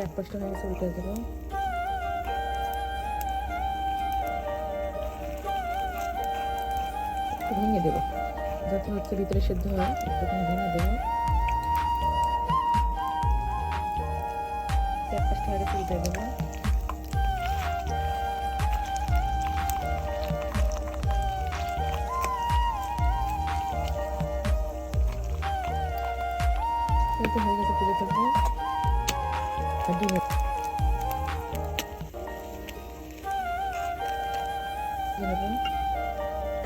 এক পাশটা হয়ে গেছে, উল্টে দেবো। একটু ভেঙে দেবো যাতে হচ্ছে ভিতরে সেদ্ধ হয়, একটুখানি ভেঙে দেবো। এক পাশটা হয়ে গেছে, উল্টে দেবো। হয়ে গেছে, তুলে ফেলবো।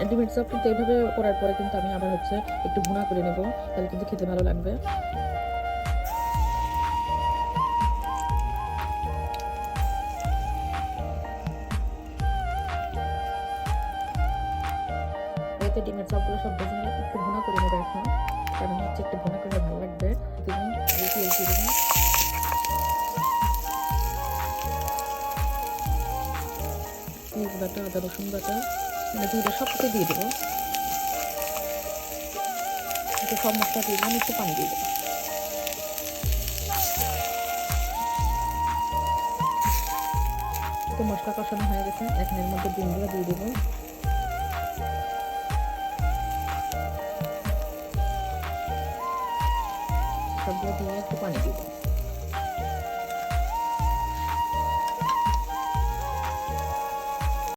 ডিমের চপ কিন্তু এইভাবে করার পরে কিন্তু আমি আবার হচ্ছে একটু ভুনা করে নেব, তাহলে কিন্তু খেতে ভালো লাগবে। এতে ডিমের চপগুলো সব ভেজে নিয়ে একটু ভুনা করে নেবো এখন, কারণ হচ্ছে একটু ভুনা করলে ভালো লাগবে। পেঁয়াজ বাটা, আদা রসুন বাটা, মানে দুইটা সব কিছু দিয়ে দেবো। সব মশলা দিয়ে দিলাম, একটু পানি দিয়ে দেবো। তো মশলা কষানো হয়ে গেছে, এখন এর মধ্যে ডিমগুলো দিয়ে দেবো। সবগুলো দিয়ে একটু পানি দিয়ে দেবো।